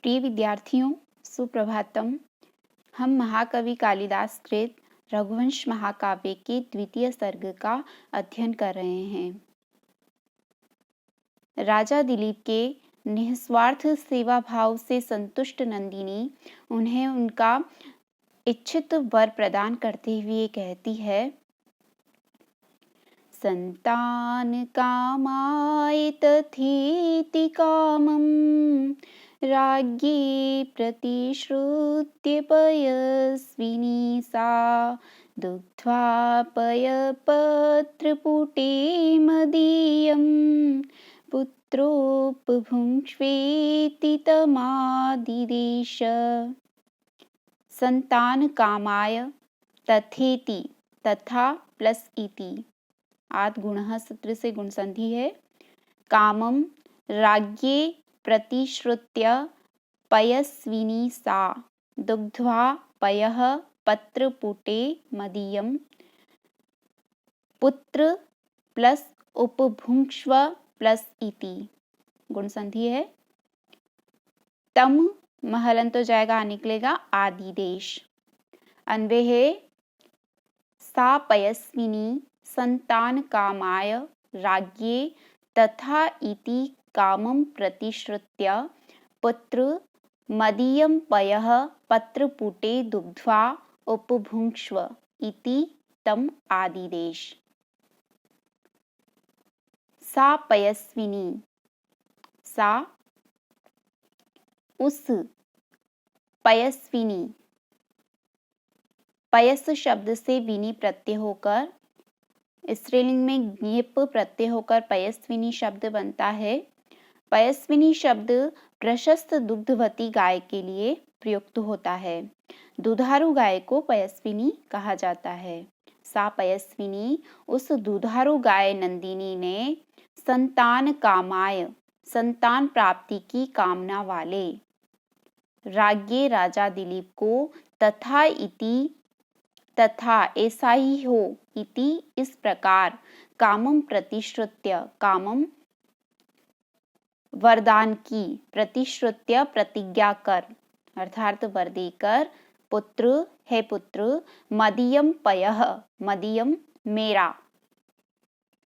प्रिय विद्यार्थियों, सुप्रभातम। हम महाकवि कालिदास कृत रघुवंश महाकाव्य के द्वितीय सर्ग का अध्ययन कर रहे हैं। राजा दिलीप के निस्वार्थ सेवा भाव से संतुष्ट नंदिनी उन्हें उनका इच्छित वर प्रदान करते हुए कहती है, संतान कामाय तथेति कामम् राज्ञी प्रतिश्रुत्य पयस्विनी सा दुग्ध्वा पयपत्रपुटे मदीयं पुत्रोपभुङ्क्ष्वेति तमादिदेश। संतान कामाय तथेति, तथा प्लस इति, आद गुणः सूत्र से गुण संधि है। कामम राज्ञे प्रतिश्रुत्य पयस्विनी सा दुग्ध्वा पयः पत्रपुटे मदीयम पुत्र प्लस उपभुङ्क्ष्व प्लस इति, गुण संधि है। तम महलन तो जाएगा, निकलेगा आदिदेश। अन्वय है, सा पयस्विनी संतान कामाय राज्ञे तथा इति कामं प्रतिश्रुत्य पुत्र मदीयं पयः पत्रपुटे दुग्ध्वा उपभुङ्क्ष्व इति तम आदिदेश। सा पयस्विनी, सा उस पयस्विनी, पयस शब्द से विनी प्रत्यय होकर स्त्रीलिंग में ज्ञेप प्रत्यय होकर पयस्विनी शब्द बनता है। पयस्विनी शब्द प्रशस्त दुग्धवती गाय के लिए प्रयुक्त होता है। दुधारू गाय को पयस्विनी कहा जाता है। सा पयस्विनी, उस दुधारू गाय नंदिनी ने संतान कामाय, संतान प्राप्ति की कामना वाले, राज्ञे राजा दिलीप को, तथा इति, तथा ऐसा ही हो, इति इस प्रकार, कामम प्रतिश्रुत्य, कामम वरदान की, प्रतिश्रुत्य प्रतिज्ञा कर, अर्थात वर देकर, पुत्र है पुत्र, मदीयम पयः, मदीयम मेरा,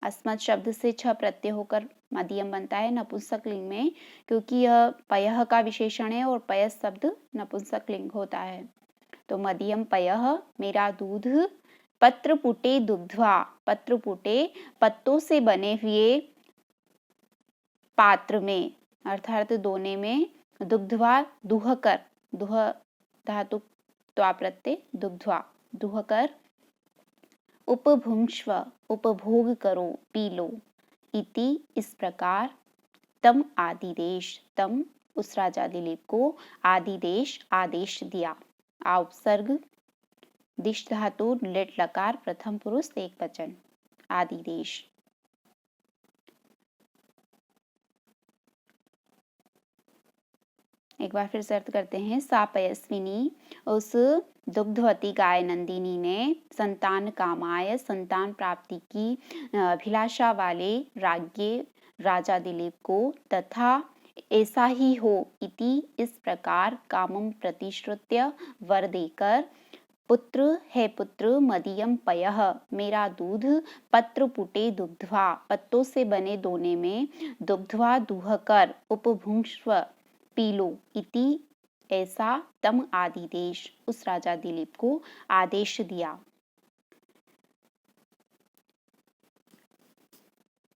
अस्मत् शब्द से छ प्रत्यय होकर मदीयम बनता है नपुंसक लिंग में, क्योंकि यह पयः का विशेषण है और पयस शब्द नपुंसक लिंग होता है। तो मदीयम पयः, मेरा दूध, पत्रपुटे दुग्ध्वा, पत्रपुटे पत्तों से बने हुए पात्र में, अर्थात दोने में, दुग्ध्वा दुहकर, दुह धातु त्वा प्रत्यय, दुग्ध्वा दुहकर, उपभुङ्क्ष्व उपभोग करो, पी लो, इति इस प्रकार, तम आदिदेश, तम उस राजा दिलीप को आदिदेश आदेश दिया। आ उपसर्ग, दिश धातु लिट लकार प्रथम पुरुष एक वचन, आदिदेश। एक बार फिर से अर्थ करते हैं। सा पयस्विनी, उस दुग्धवती गाय नंदिनी ने संतान कामाय, संतान प्राप्ति की अभिलाषा वाले राज्ञे राजा दिलीप को, तथा ऐसा ही हो, इति इस प्रकार, कामम प्रतिश्रुत्य वर देकर, पुत्र है पुत्र, मदीयम पयः, मेरा दूध, पत्रपुटे दुग्ध्वा, पत्तों से बने दोने में, दुग्ध्वा दुहकर, उपभुङ्क्ष्व पी लो, इति ऐसा तम आदिदेश, उस राजा दिलीप को आदेश दिया।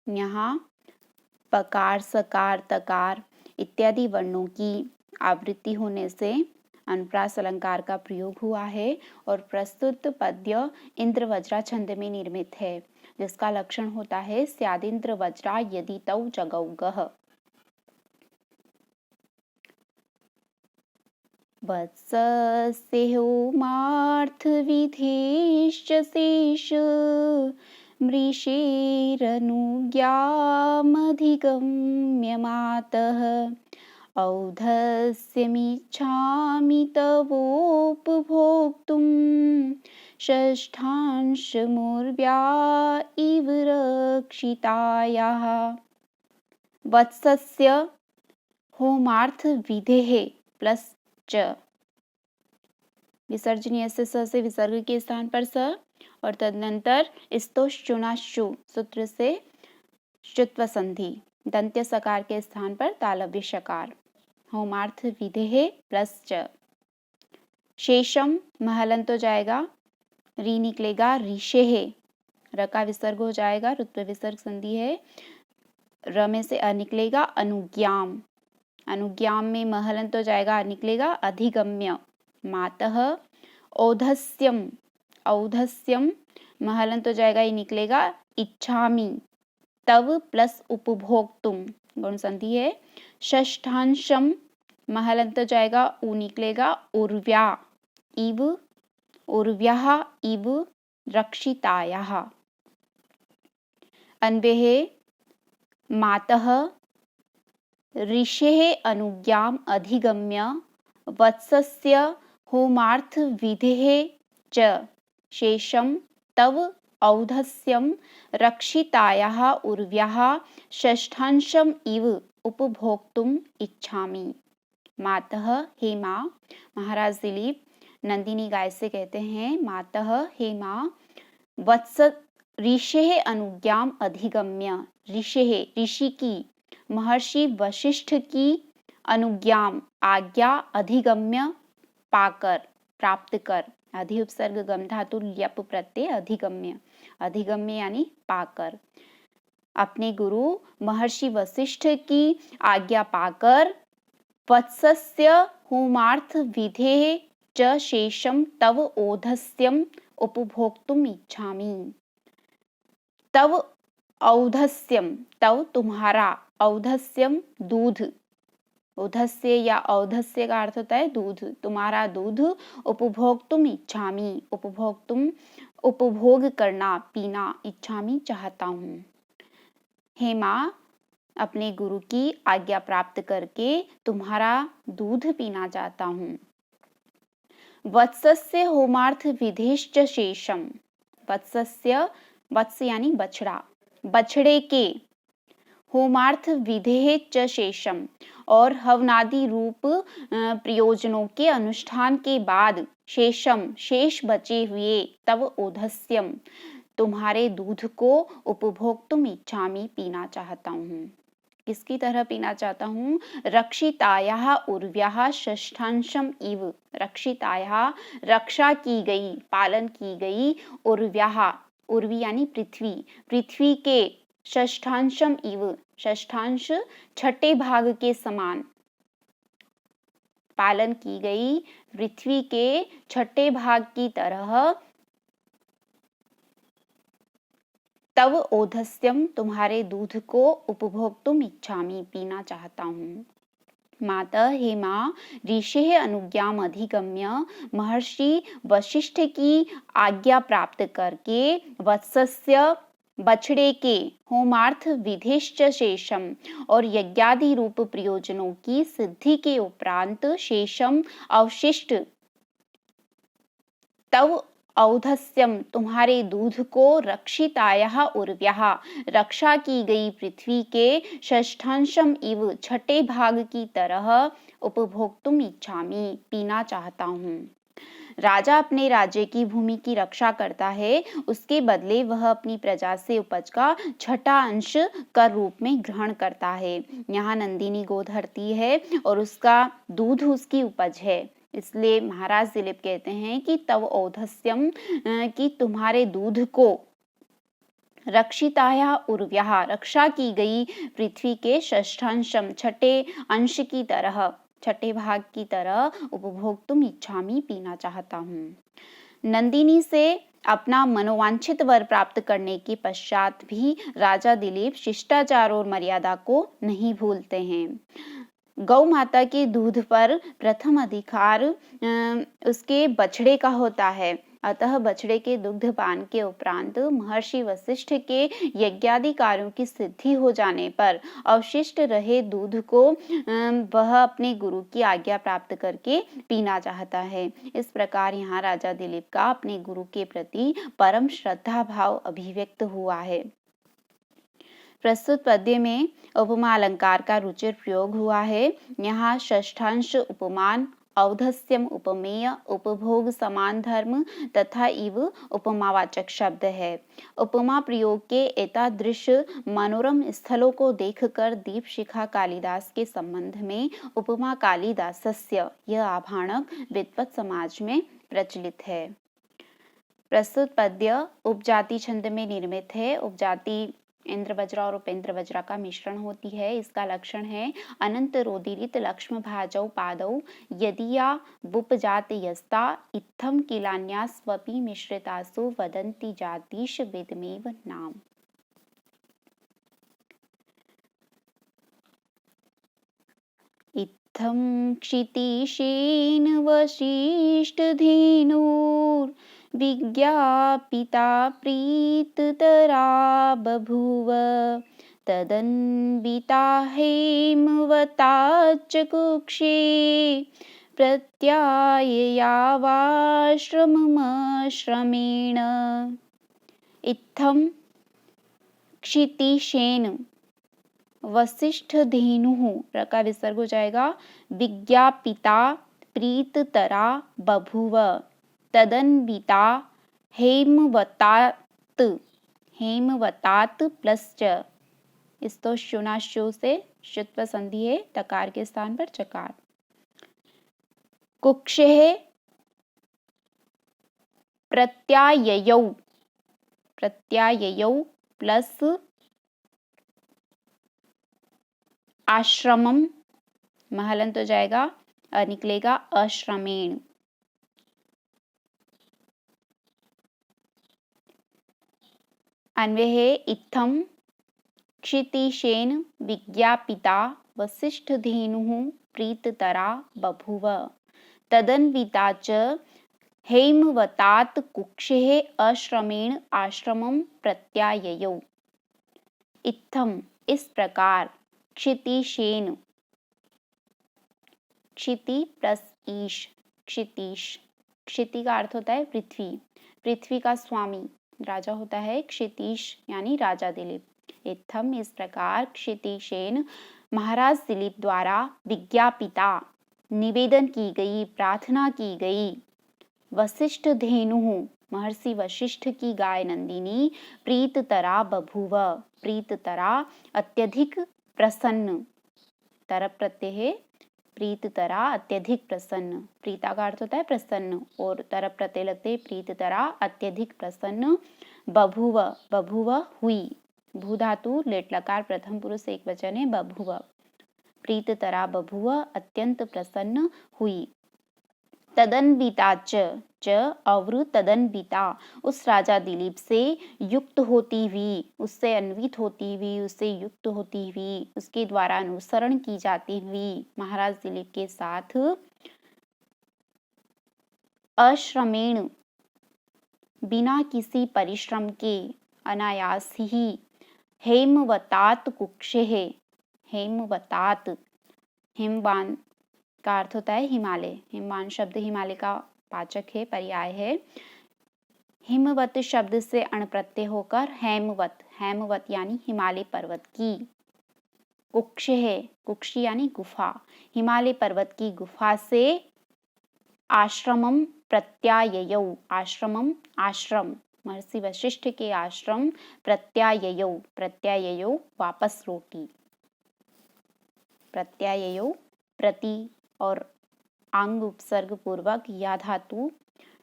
यहाँ पकार, सकार, तकार इत्यादि वर्णों की आवृत्ति होने से अनुप्रास अलंकार का प्रयोग हुआ है और प्रस्तुत पद्य इंद्र वज्रा छंद में निर्मित है, जिसका लक्षण होता है स्यादिंद्र वज्रा यदि तौ जगौ गः। वत्सस्य होमार्थ विधेश्च शेष मृषेरनुज्ञामधिगम्य मातः औधस्यमिच्छामि तवोपभोक्तुं षष्ठांशमुर्व्या इव रक्षितायाः। वत्सस्य होमार्थ विधेः प्लस च, विसर्जनीय से स से विसर्ग के स्थान पर स और तदनंतर स्तोश्चुनाश्चु सूत्र से शुत्व संधि, दंत्य सकार के स्थान पर तालव्य शकार। होमार्थ विधेहे प्लस च। शेषम महलंत हो जाएगा, री निकलेगा ऋषेहे, र का विसर्ग हो जाएगा, रुत्व विसर्ग संधि है, र में से अ निकलेगा अनुज्ञाम, अनुज्ञाम में महलंत हो जाएगा, निकलेगा अधिगम्य। मातः औधस्यम, औधस्यम महलंत हो जाएगा, ये निकलेगा इच्छामि। तव प्लस उपभोक्तुम गुण संधि है। षष्ठांशम महलंत हो जाएगा, उ निकलेगा उर्व्या, इव उर्व्याः इव रक्षितायाः। अन्वेहे मातः ऋषेः अनुज्ञाम अधिगम्य वत्सस्य होमार्थ विधेः च शेषम तव औधस्यम रक्षितायाः उर्व्याः षष्ठांशम इव उपभोक्तुम इच्छामि। मातः हे माँ, महाराज दिलीप नंदिनी गाय से कहते हैं, मातः हे माँ, वत्स ऋषेः अनुज्ञाम अधिगम्य, ऋषेः ऋषि की, महर्षि वशिष्ठ की अनुज्ञाम आज्ञा अधिगम्य पाकर प्राप्त कर, अधि उपसर्ग गम धातु ल्यप प्रत्यय अधिगम्य, अधिगम्य यानी पाकर, अपने गुरु महर्षि वशिष्ठ की आज्ञा पाकर वत्सस्य होमार्थ विधेः च शेषम तव औधस्यम उपभोक्तुम इच्छामि। तव औधस्यम, तव तुम्हारा, औधस्यम दूध, औधस्य या औधस्य का अर्थ होता है दूध, तुम्हारा दूध, उपभोक्तुम इच्छामि, उपभोक्तुम उपभोग करना, पीना, इच्छामि चाहता हूँ। हे माँ, अपने गुरु की आज्ञा प्राप्त करके तुम्हारा दूध पीना चाहता हूँ। वत्सस्य होमार्थ विधेश्च शेषम, वत्सस्य, वत्स यानी बछड़ा, बछड़े के, होमार्थ विधेः च शेषम और हवनादि रूप प्रयोजनों के अनुष्ठान के बाद शेषम शेष बचे हुए, तव औधस्यम तुम्हारे दूध को उपभोक्तुम इच्छामि पीना चाहता हूँ। किसकी तरह पीना चाहता हूँ? रक्षितायाः उर्व्याः षष्ठांशम इव, रक्षितायाः रक्षा की गई, पालन की गई, उर्व्याः उर्वी यानी पृथ्वी, पृथ्वी के, षष्ठांशम इव षष्ठांश छठे भाग के समान, पालन की गई पृथ्वी के छठे भाग की तरह, तव औधस्यम तुम्हारे दूध को उपभोक्तुम इच्छामि पीना चाहता हूँ। मातः हे माँ, ऋषेः अनुज्ञाम अधिगम्य महर्षि वशिष्ठ की आज्ञा प्राप्त करके वत्सस्य बछड़े के, होमार्थ विधेश्च शेषम और यज्ञादि रूप प्रयोजनों की सिद्धि के उपरांत शेषम अवशिष्ट, तव औधस्यम तुम्हारे दूध को, रक्षितायाः उर्व्याः रक्षा की गई पृथ्वी के, षष्ठांशम इव छठे भाग की तरह, उपभोक्तुम इच्छामि पीना चाहता हूँ। राजा अपने राज्य की भूमि की रक्षा करता है, उसके बदले वह अपनी प्रजा से उपज का छठा अंश कर रूप में ग्रहण करता है। यहाँ नंदिनी गोधरती है और उसका दूध उसकी उपज है, इसलिए महाराज दिलीप कहते हैं कि तव औधस्यम कि तुम्हारे दूध को, रक्षितायाः उर्व्याः रक्षा की गई पृथ्वी के, षष्ठांशम छठे अंश की तरह, छठे भाग की तरह, उपभोक्तुम इच्छामि पीना चाहता हूँ। नंदिनी से अपना मनोवांछित वर प्राप्त करने के पश्चात भी राजा दिलीप शिष्टाचार और मर्यादा को नहीं भूलते हैं। गौ माता के दूध पर प्रथम अधिकार उसके बछड़े का होता है, अतः बछड़े के दुग्ध पान के उपरांत महर्षि वशिष्ठ के यज्ञादि कार्यों की सिद्धि हो जाने पर अवशिष्ट रहे दूध को वह अपने गुरु की आज्ञा प्राप्त करके पीना चाहता है। इस प्रकार यहाँ राजा दिलीप का अपने गुरु के प्रति परम श्रद्धा भाव अभिव्यक्त हुआ है। प्रस्तुत पद्य में उपमा अलंकार का रुचिर प्रयोग हुआ है। यहाँ षष्ठांश उपमान, औधस्यम उपमेय, उपभोग समान धर्म तथा इव उपमावाचक शब्द है। उपमा प्रयोग के एतादृश मनोरम स्थलों को देखकर दीपशिखा कालिदास के संबंध में उपमा कालिदासस्य यह आभाणक विद्वत समाज में प्रचलित है। प्रस्तुत पद्य उपजाति छंद में निर्मित है। उपजाति इंद्रवज्रा और उपेंद्र वज्रा का मिश्रण होती है। इसका लक्षण है अनंत रोदिरित लक्ष्म भाजौ पादौ यदिया बुपजात यस्ता इत्थम किलान्यास्वपि मिश्रितासु वदन्ति जातीश वेदमेव नाम। इत्थम क्षितिशेन वसिष्ठधेनुर् विज्ञापिता प्रीततरा बभूव तदन्विता हेमवताच्च कुक्षे प्रत्याययावाश्रमश्रमेण। इत्थम क्षितिशेन वसिष्ठधेनुः र का विसर्ग हो जाएगा। विज्ञापिता प्रीततरा बभूव तदन्विता हेमवतात प्लस च इस तो शुनाशु से शुत्व संधि है, तकार के स्थान पर चकार। कुक्षे प्रत्याययौ प्लस आश्रमम महलंत हो जाएगा और निकलेगा अश्रमेण। अन्वय है इत्थम क्षितिशेन विज्ञापिता वसिष्ठधेनुः प्रीततरा बभूव तदन्विता च हेमवतात कुक्षेः अश्रमेण आश्रमं प्रत्याययौ। इत्थम इस प्रकार, क्षितिशेन क्षिति प्लस ईश क्षितिश, क्षिति का अर्थ होता है पृथ्वी, पृथ्वी का स्वामी राजा होता है क्षितिश यानी राजा दिलीप। इत्थम इस प्रकार क्षितिशेन महाराज दिलीप द्वारा विज्ञापिता निवेदन की गई, प्रार्थना की गई, वशिष्ठ धेनु महर्षि वशिष्ठ की गाय नंदिनी प्रीततरा बभूव, प्रीततरा अत्यधिक प्रसन्न, तरप प्रत्यय है, प्रीततरा अत्यधिक प्रसन्न, प्रीता का अर्थ होता है प्रसन्न और तरप प्रत्यय लगते प्रीततरा अत्यधिक प्रसन्न, बभूव बभूव हुई, भू धातु लेट लकार प्रथम पुरुष एक वचन है बभूव, प्रीततरा बभूव अत्यंत प्रसन्न हुई। तदन्विता च अवृ तदन्विता उस राजा दिलीप से युक्त होती हुई, उससे अन्वित होती हुई, उससे युक्त होती हुई, उसके द्वारा अनुसरण की जाती हुई महाराज दिलीप के साथ अश्रमेण बिना किसी परिश्रम के अनायास ही हेमवतात कुक्षे, हेमवतात हिमवान का अर्थ होता है हिमालय, हिमवान शब्द हिमालय का वाचक है, पर्याय है। हिमवत शब्द से अण प्रत्यय होकर हेमवत, हेमवत यानी हिमालय पर्वत की, कुक्ष है कुक्षी यानी गुफा, हिमालय पर्वत की गुफा से आश्रमम प्रत्याययौ, आश्रमम आश्रम महर्षि वशिष्ठ के आश्रम, प्रत्याययौ प्रत्याययौ वापस लौटी, प्रत्याययौ प्रति और अंग उपसर्ग पूर्वक या धातु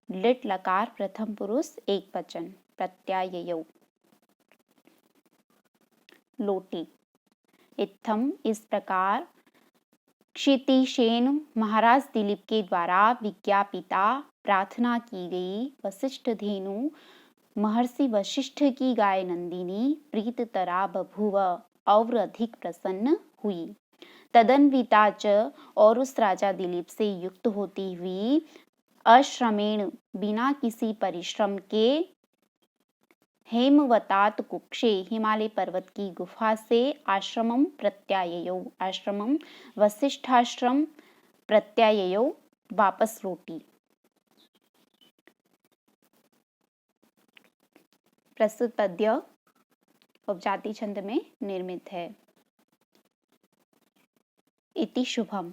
लिट लकार प्रथम पुरुष एक वचन प्रत्याययौ लोटी। इत्थम इस प्रकार क्षितिशेन महाराज दिलीप के द्वारा विज्ञापिता प्रार्थना की गई वशिष्ठ धेनु महर्षि वशिष्ठ की गाय नंदिनी प्रीततरा बभूव और अधिक प्रसन्न हुई। तदन्विता च और उस राजा दिलीप से युक्त होती हुई अश्रमेण बिना किसी परिश्रम के हेमवतात कुक्षे हिमालय पर्वत की गुफा से आश्रमम प्रत्याययौ, आश्रमम वशिष्ठाश्रम प्रत्याययौ वापस लौटी। प्रस्तुत पद्य उपजाति छंद में निर्मित है। इति शुभम।